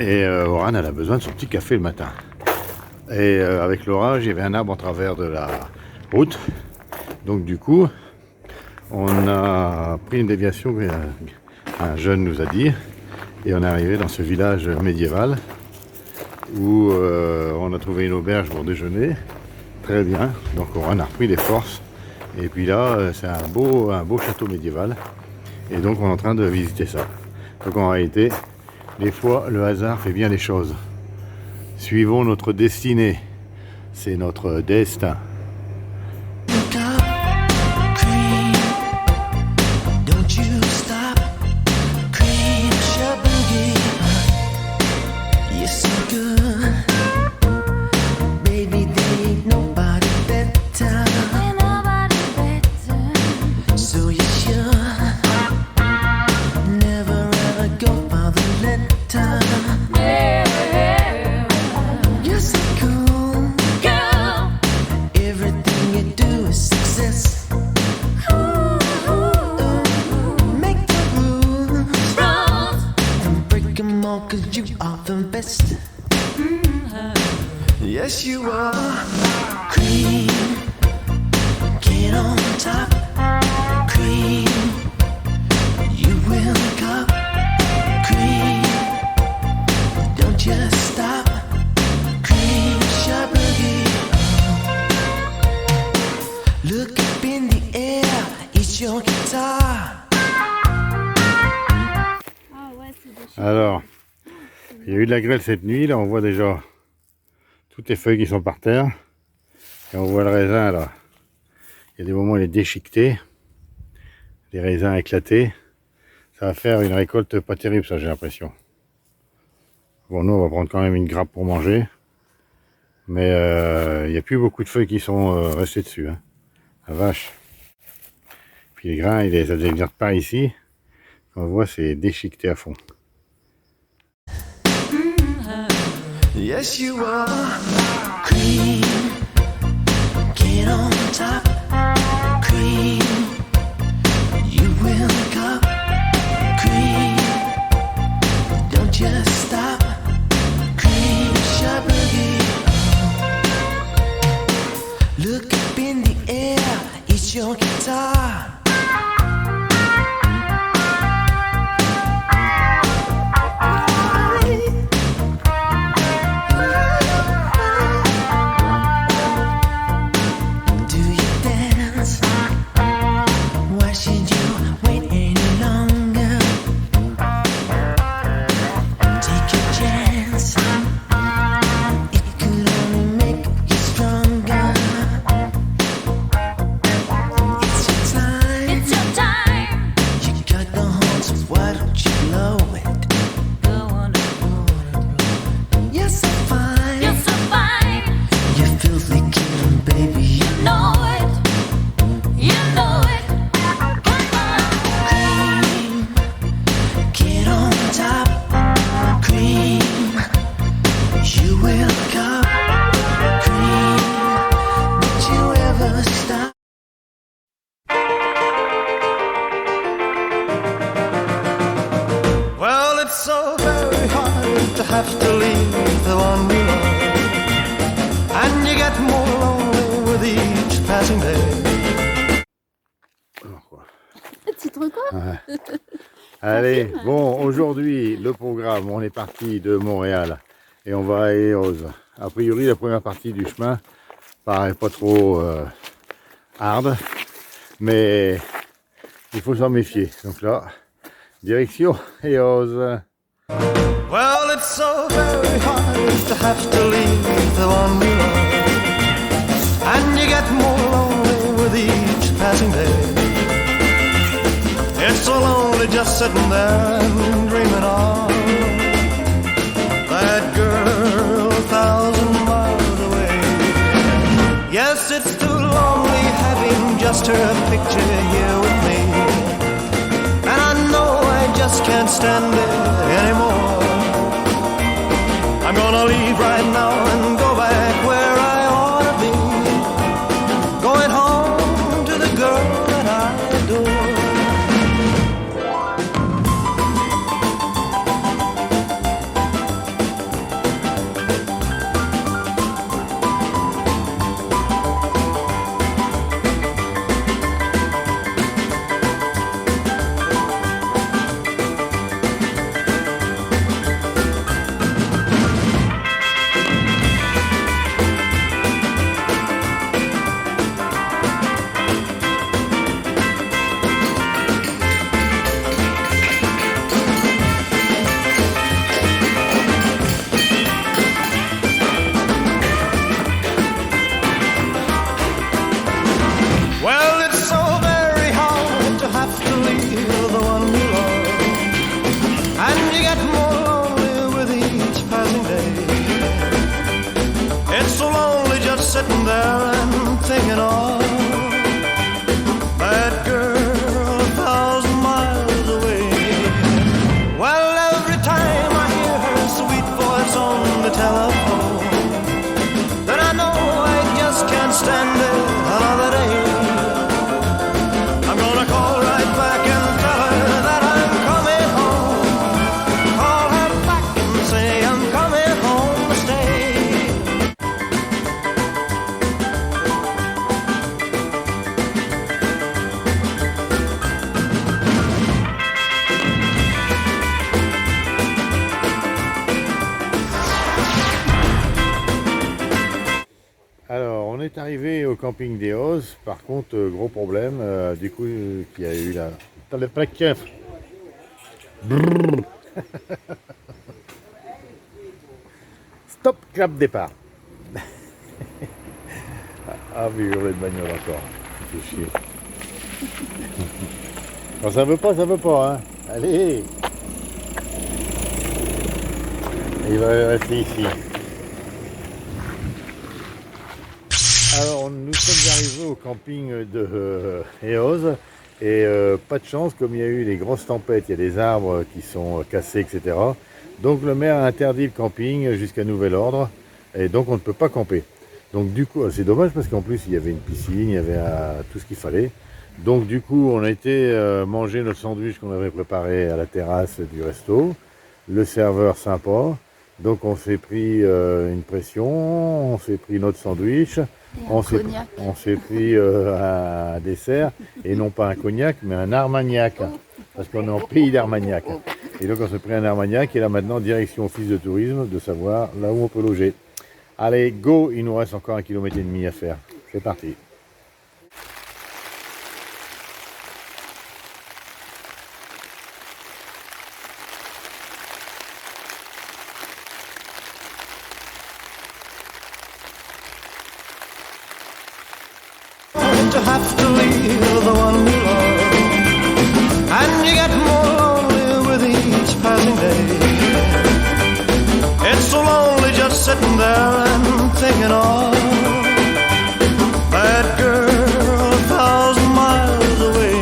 Speaker 1: Et Oran elle a besoin de son petit café le matin. Et avec l'orage, il y avait un arbre en travers de la route. Donc du coup, on a pris une déviation qu'un jeune nous a dit. Et on est arrivé dans ce village médiéval où on a trouvé une auberge pour déjeuner. Très bien, donc on a repris des forces. Et puis là, c'est un beau château médiéval. Et donc on est en train de visiter ça. Donc en réalité, des fois, le hasard fait bien les choses. Suivons notre destinée. C'est notre destin.
Speaker 6: Look up, cream. Don't you stop, cream. Shaboogie, you're so good, baby. There ain't nobody better. So you should never ever go for the letter. You're so cool, girl.
Speaker 5: Yes, you are. Cream, get on top. Cream, you will cup. Cream, don't just stop. Cream, shabby. Look up in the air, it's your guitar.
Speaker 2: Ah ouais, c'est des choses.
Speaker 1: Alors, il y a eu de la grêle cette nuit, là on voit déjà toutes les feuilles qui sont par terre. Et on voit le raisin là. Il y a des moments où il est déchiqueté, les raisins éclatés. Ça va faire une récolte pas terrible, ça j'ai l'impression. Bon, nous on va prendre quand même une grappe pour manger. Mais il n'y a plus beaucoup de feuilles qui sont restées dessus. Hein. La vache. Puis les grains, ça ne vient pas ici. On voit, c'est déchiqueté à fond.
Speaker 5: Yes, you are. Cream, get on top. Cream, you will cup. Cream, don't just stop. Cream, shabby. Look up in the air, it's your guitar. So very hard to have to leave the one we love, and you get more lonely with each passing day.
Speaker 1: Alors, quoi.
Speaker 2: Titre quoi?
Speaker 1: Ouais. Allez, bon, aujourd'hui, le programme, on est parti de Montréal et on va à Eos. A priori, la première partie du chemin paraît pas trop hard, mais il faut s'en méfier. Donc là, direction Eos.
Speaker 5: Well, it's so very hard to have to leave the one we love, and you get more lonely with each passing day. It's so lonely just sitting there and dreaming of that girl 1,000 miles away. Yes, it's too lonely having just her picture here with me, and I know I just can't stand it anymore. I'm gonna leave right now and go back where I ought to be, going home to the girl that I adore.
Speaker 1: est arrivé au camping des Ozes. Par contre, gros problème, du coup, qu'il y a eu là. T'as le plaque. Stop, clap, départ. Ah, mais hurler de bagnole encore. Ça fait chier. Quand ça veut pas, hein. Allez. Il va rester ici. Alors, nous sommes arrivés au camping de Eoz et pas de chance, comme il y a eu des grosses tempêtes, il y a des arbres qui sont cassés, etc. Donc le maire a interdit le camping jusqu'à nouvel ordre et donc on ne peut pas camper. Donc du coup, c'est dommage parce qu'en plus il y avait une piscine, il y avait tout ce qu'il fallait. Donc du coup, on a été manger notre sandwich qu'on avait préparé à la terrasse du resto. Le serveur sympa. Donc on s'est pris une pression, on s'est pris notre sandwich, on s'est pris un dessert, et non pas un cognac, mais un armagnac, parce qu'on est en pays d'Armagnac. Et donc on s'est pris un armagnac, et là maintenant, direction office de tourisme, de savoir là où on peut loger. Allez, go, il nous reste encore 1,5 km à faire. C'est parti.
Speaker 5: To have to leave the one you love, and you get more lonely with each passing day. It's so lonely just sitting there and thinking of that girl 1,000 miles away.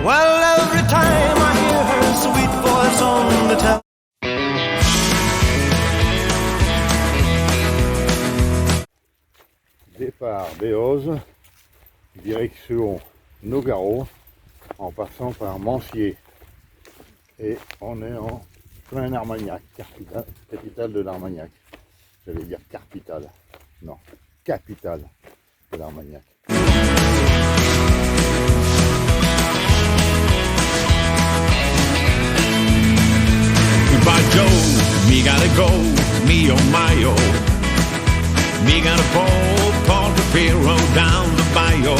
Speaker 5: Well, every time I hear her sweet voice on the telephone.
Speaker 1: Départ d'Eoz, direction Nogaro, en passant par Mancier. Et on est en plein Armagnac, capitale de l'Armagnac. J'allais dire capitale. Non, capitale de l'Armagnac.
Speaker 3: Goodbye Joe, me gotta go, me oh my oh. Me gotta pull Paul Capiro down the bayou.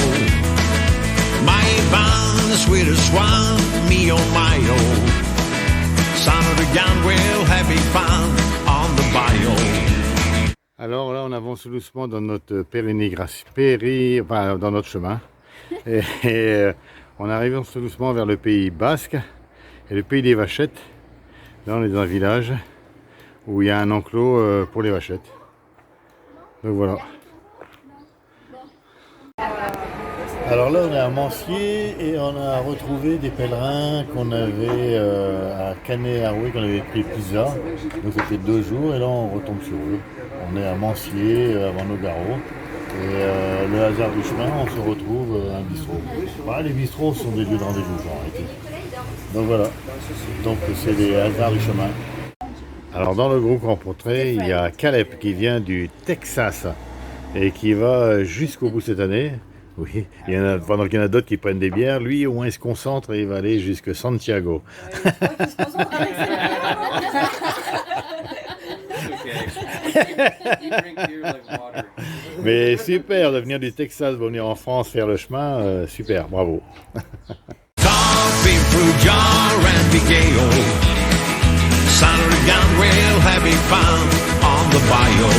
Speaker 3: My Ivan, the sweetest one, me oh my oh. Son of the gun will have me fun on the bayou.
Speaker 1: Alors là, on avance tout doucement dans notre dans notre chemin. Et on arrive tout doucement vers le pays basque et le pays des vachettes. Là, on est dans un village où il y a un enclos pour les vachettes. Donc voilà. Alors là, on est à Mancier et on a retrouvé des pèlerins qu'on avait à Canet-Arouet, qu'on avait pris pizza. Donc c'était 2 jours et là on retombe sur eux. On est à Mancier, avant Nogaro. Et le hasard du chemin, on se retrouve à un bistrot. Voilà, les bistrots sont des lieux de rendez-vous en réalité. Donc voilà. Donc c'est les hasards du chemin. Alors dans le groupe rencontré, il y a Caleb qui vient du Texas et qui va jusqu'au bout cette année. Oui, pendant qu'il y en a d'autres qui prennent des bières, lui au moins il se concentre et il va aller jusqu'à Santiago. Mais super de venir du Texas, de venir en France faire le chemin, super, bravo.
Speaker 3: Son of the gun will have me found on the bayou.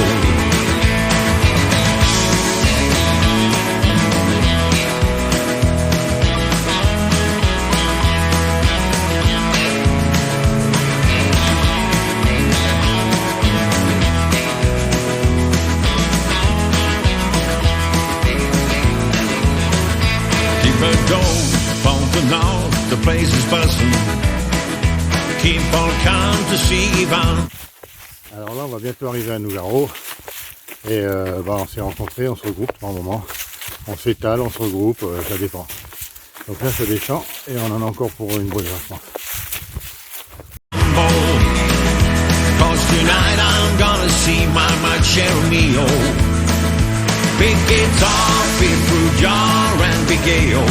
Speaker 3: Keep a go, phone to know the place is buzzing.
Speaker 1: Alors là, on va bientôt arriver à Nogaro et on s'est rencontrés, on se regroupe par un moment, on s'étale, on se regroupe, ça dépend. Donc là, c'est des champs et on en a encore pour une bonne heure, je pense.
Speaker 3: Cause tonight I'm gonna see my Cheromeo. Big guitar, big fruit jar and big ale.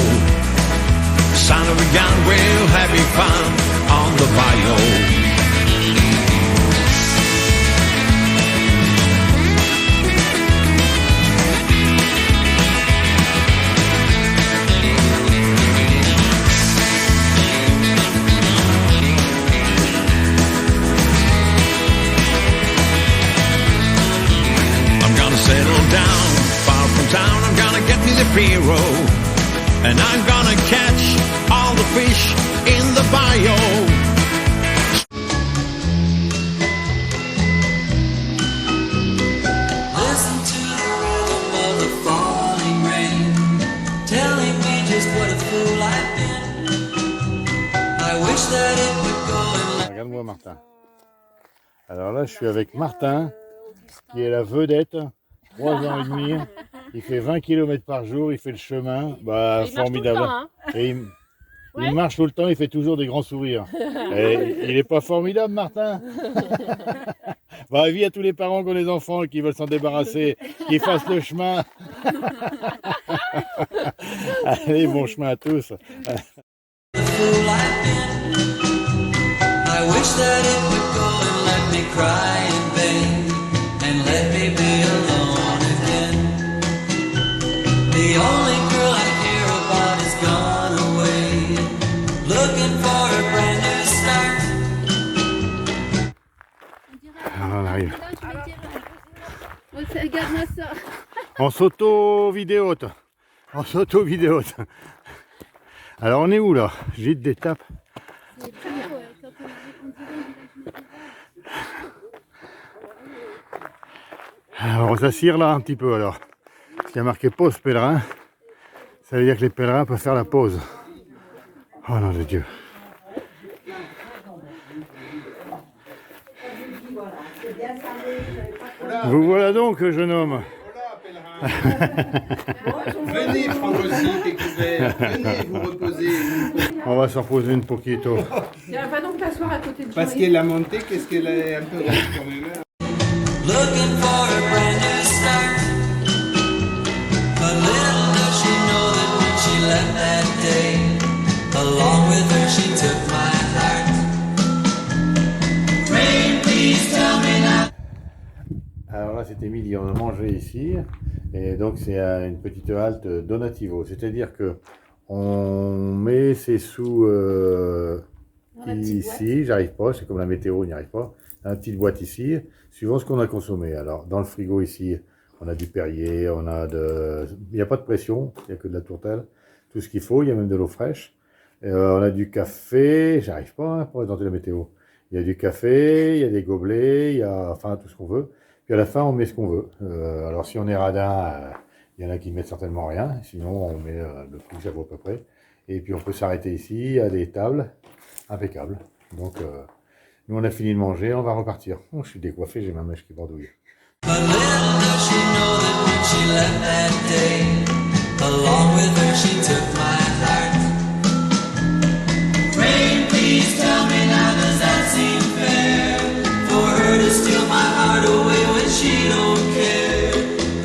Speaker 3: Son of a gun will have me fun on the bayou. fool I've been. I wish that it would go and let
Speaker 1: Regarde-moi Martin. Alors là, je suis avec Martin, qui est la vedette, 3 ans et demi. Il fait 20 km par jour, il fait le chemin, bah, formidable. Et il marche tout le temps, il fait toujours des grands sourires. Et il est pas formidable, Martin? Bah, avis à tous les parents qui ont des enfants et qui veulent s'en débarrasser, qu'ils fassent le chemin. Allez, bon chemin à tous.
Speaker 3: the fool I've been. I wish that it would go and let me cry in vain and let me be alone again. The only girl I care about is gone away, looking for a brand new start.
Speaker 1: Alors, on arrive.
Speaker 2: Regarde-moi ça.
Speaker 1: En s'auto-vidéote. En s'auto-vidéote. Alors on est où là? Gîte d'étape.
Speaker 2: C'est très beau, ouais, quand on dirait un village médiéval.
Speaker 1: Alors on s'assire là un petit peu alors. Parce qu'il y a marqué pause pèlerin. Ça veut dire que les pèlerins peuvent faire la pause. Oh nom de Dieu. Vous voilà donc, jeune homme.
Speaker 8: Venez prendre aussi quelques verres, venez vous reposer.
Speaker 1: On va s'en poser une poquito.
Speaker 9: Va donc t'asseoir à côté de
Speaker 8: Parce
Speaker 9: Joël.
Speaker 8: qu'elle a monté, qu'est-ce qu'elle est un peu raide quand même.
Speaker 3: Looking for a brand new start. But little does she know that when she left that day, along with her she took my heart. Rain, please tell me now.
Speaker 1: Alors là c'était midi, on a mangé ici. Et donc c'est une petite halte donativo. C'est-à-dire que on met ses sous ici, j'arrive pas, c'est comme la météo, on n'y arrive pas. Dans la petite boîte ici, suivant ce qu'on a consommé. Alors dans le frigo ici, on a du Perrier, on a il n'y a pas de pression, il n'y a que de la tourtelle, tout ce qu'il faut, il y a même de l'eau fraîche. On a du café, j'arrive pas à présenter la météo. Il y a du café, il y a des gobelets, il y a enfin tout ce qu'on veut. Puis à la fin, on met ce qu'on veut. Alors si on est radin, il y en a qui ne mettent certainement rien. Sinon, on met le prix que ça vaut à peu près. Et puis on peut s'arrêter ici, à des tables impeccables. Donc nous, on a fini de manger, on va repartir. Oh, je suis décoiffé, j'ai ma mèche qui bordouille.
Speaker 3: But little does she know that when she left that day, along with her she took my heart. Rain, please tell me now, does that seem fair? For her to steal my heart away when she don't care.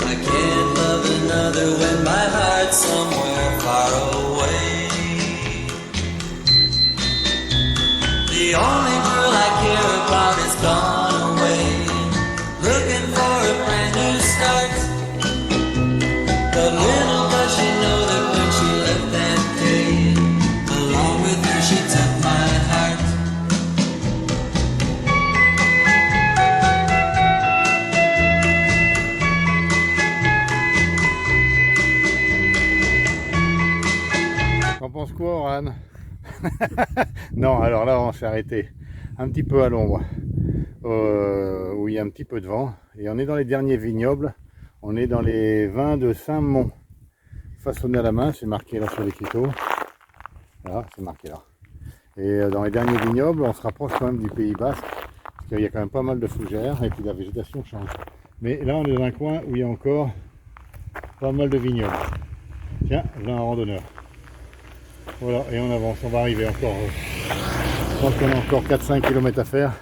Speaker 3: I can't love another when my heart's somewhere far away. The only girl I care about is gone away, looking for a brand new start. But little does she know that when she left that day, along with her she took my heart.
Speaker 1: T'en penses quoi, Oran? Non, alors là, on s'est arrêté un petit peu à l'ombre, où il y a un petit peu de vent. Et on est dans les derniers vignobles. On est dans les vins de Saint-Mont. Façonnés à la main, c'est marqué là sur l'écriteau. Voilà, c'est marqué là. Et dans les derniers vignobles, on se rapproche quand même du Pays Basque. Parce qu'il y a quand même pas mal de fougères et puis la végétation change. Mais là, on est dans un coin où il y a encore pas mal de vignobles. Tiens, là, un randonneur. Voilà, et on avance, on va arriver encore. Je pense qu'on a encore 4-5 km à faire.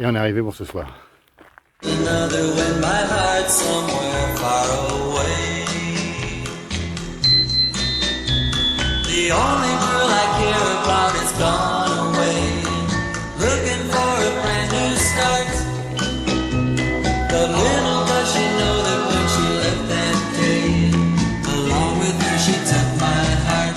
Speaker 1: Et on est arrivé pour ce soir.
Speaker 3: Another when my heart's somewhere far away. The only girl I care about is gone away, looking for a brand new start. But little does she know that when she left that day, along with her she took my heart.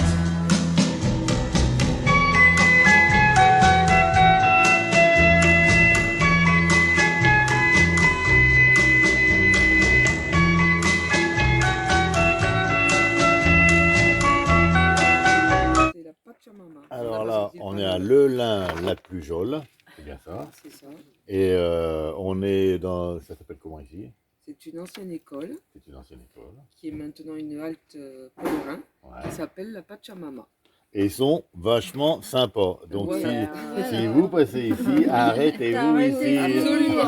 Speaker 1: Alors là, on est à Lelin-la-Plujolle, c'est bien ça.
Speaker 9: C'est ça.
Speaker 1: Et on est dans, ça s'appelle comment ici?
Speaker 10: C'est une ancienne école.
Speaker 1: C'est une ancienne école.
Speaker 10: Qui est maintenant une halte pèlerin.
Speaker 1: Ouais.
Speaker 10: Qui s'appelle la Pachamama.
Speaker 1: Et ils sont vachement sympas. Donc
Speaker 10: voilà.
Speaker 1: si vous passez ici, arrêtez-vous ici.
Speaker 10: Absolument.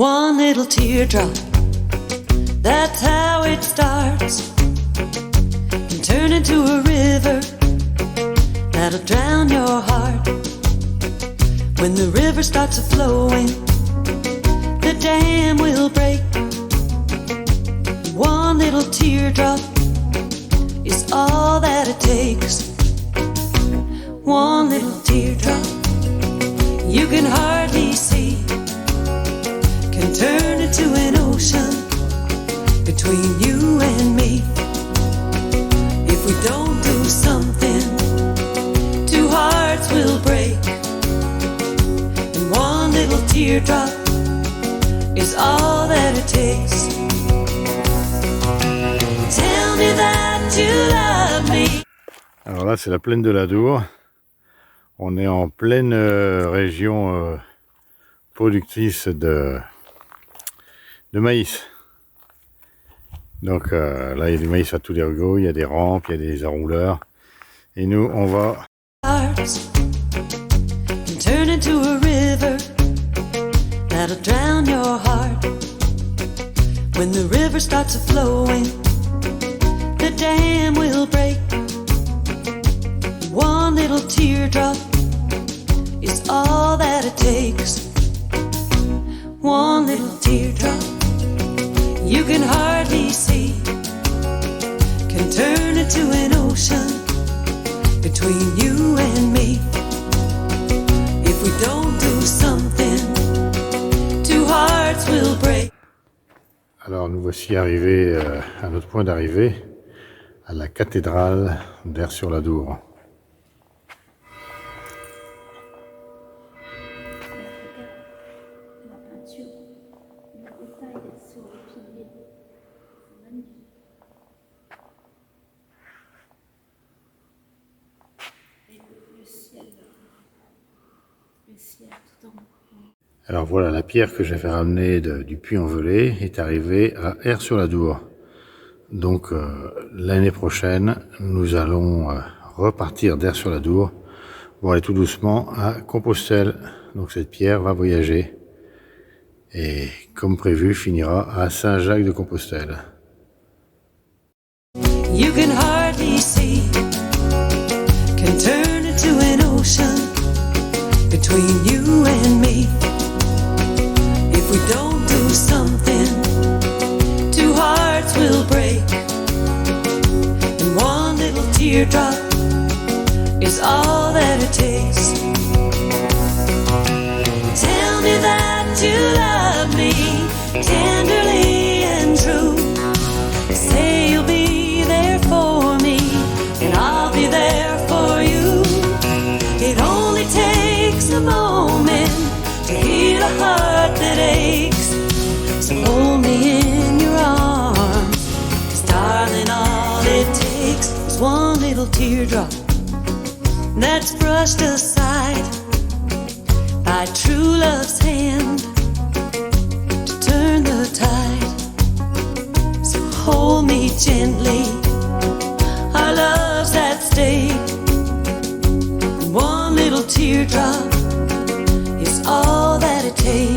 Speaker 4: One little teardrop, that's how it starts. Can turn into a river that'll drown your heart. When the river starts flowing, the dam will break. One little teardrop is all that it takes. One little teardrop you can hardly see can turn into an ocean between you and me. If we don't do something, two hearts will break. And one little teardrop is all that it takes. Tell me that you love me.
Speaker 1: Alors là, c'est la plaine de l'Adour. On est en pleine région productrice de maïs. Donc là il y a du maïs à tous les rigots, il y a des rampes, il y a des enrouleurs. Et nous on va...
Speaker 4: Turn into a river that'll drown your heart. When the river starts flowing, the dam will break. One little teardrop is all that it takes. One little teardrop you can hardly see can turn into an ocean between you and me. If we don't do something, two hearts will break.
Speaker 1: Alors nous voici arrivés à notre point d'arrivée, à la cathédrale d'Aire-sur-l'Adour. Alors voilà, la pierre que j'avais ramenée du Puy-en-Velay est arrivée à Aire-sur-l'Adour. Donc l'année prochaine, nous allons repartir d'Aire-sur-l'Adour pour aller tout doucement à Compostelle. Donc cette pierre va voyager et comme prévu finira à Saint-Jacques-de-Compostelle.
Speaker 4: You can hardly see can turn into an ocean between you and me. If we don't do something, two hearts will break. And one little teardrop is all that it takes. Tell me that you love me tenderly and true. Say you'll be there for me and I'll be there for you. It only takes a moment to heal a heart that aches. So hold me in your arms, 'cause darling, all it takes is one little teardrop that's brushed aside by true love's hand to turn the tide. So hold me gently, our love's at stake. And one little teardrop is all that it takes.